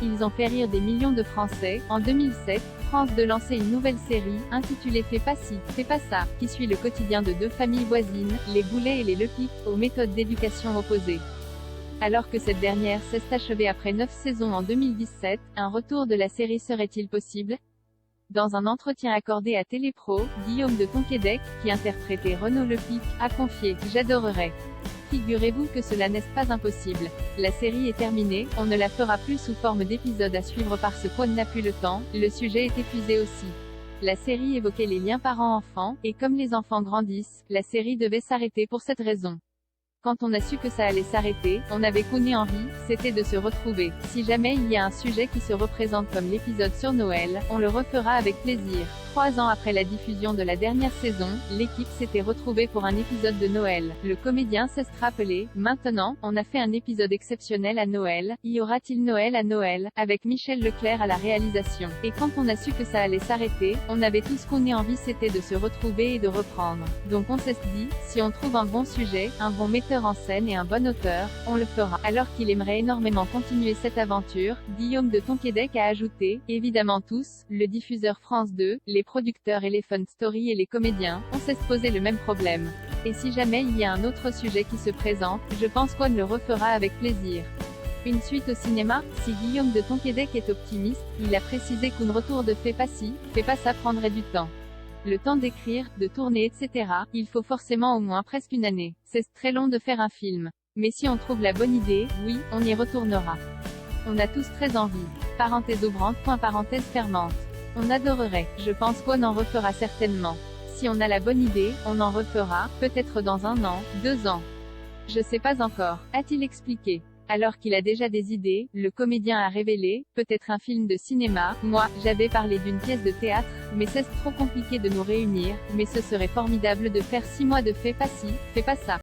ils ont fait rire des millions de Français. En 2007, France 2 lançait une nouvelle série, intitulée Fais pas ci, fais pas ça, qui suit le quotidien de deux familles voisines, les Goulet et les Lepic, aux méthodes d'éducation opposées. Alors que cette dernière s'est achevée après 9 saisons en 2017, un retour de la série serait-il possible? Dans un entretien accordé à Télépro, Guillaume de Tonquédec, qui interprétait Renaud Lepic, a confié « J'adorerais. Figurez-vous que cela n'est pas impossible. La série est terminée, on ne la fera plus sous forme d'épisode à suivre parce qu'on n'a plus le temps, le sujet est épuisé aussi. » La série évoquait les liens parents-enfants, et comme les enfants grandissent, la série devait s'arrêter pour cette raison. Quand on a su que ça allait s'arrêter, on avait qu'une envie, c'était de se retrouver. Si jamais il y a un sujet qui se représente comme l'épisode sur Noël, on le refera avec plaisir. 3 ans après la diffusion de la dernière saison, l'équipe s'était retrouvée pour un épisode de Noël. Le comédien s'est rappelé, maintenant, on a fait un épisode exceptionnel à Noël, y aura-t-il Noël à Noël, avec Michel Leclerc à la réalisation. Et quand on a su que ça allait s'arrêter, on avait tout ce qu'on ait envie c'était de se retrouver et de reprendre. Donc on s'est dit, si on trouve un bon sujet, un bon metteur en scène et un bon auteur, on le fera. Alors qu'il aimerait énormément continuer cette aventure, Guillaume de Tonquédec a ajouté, évidemment tous, le diffuseur France 2, les producteurs Elephant Story et les comédiens, on s'est posé le même problème. Et si jamais il y a un autre sujet qui se présente, je pense qu'on le refera avec plaisir. Une suite au cinéma? Si Guillaume de Tonquédec est optimiste, il a précisé qu'un retour de Fais pas ci, fais pas ça prendrait du temps. Le temps d'écrire, de tourner etc., il faut forcément au moins presque une année. C'est très long de faire un film. Mais si on trouve la bonne idée, oui, on y retournera. On a tous très envie. Parenthèse ouvrante, parenthèse fermante. On adorerait, je pense qu'on en refera certainement. Si on a la bonne idée, on en refera, peut-être dans 1 an, 2 ans. Je sais pas encore, a-t-il expliqué. Alors qu'il a déjà des idées, le comédien a révélé, peut-être un film de cinéma, moi, j'avais parlé d'une pièce de théâtre, mais c'est trop compliqué de nous réunir, mais ce serait formidable de faire 6 mois de Fais pas ci, fais pas ça.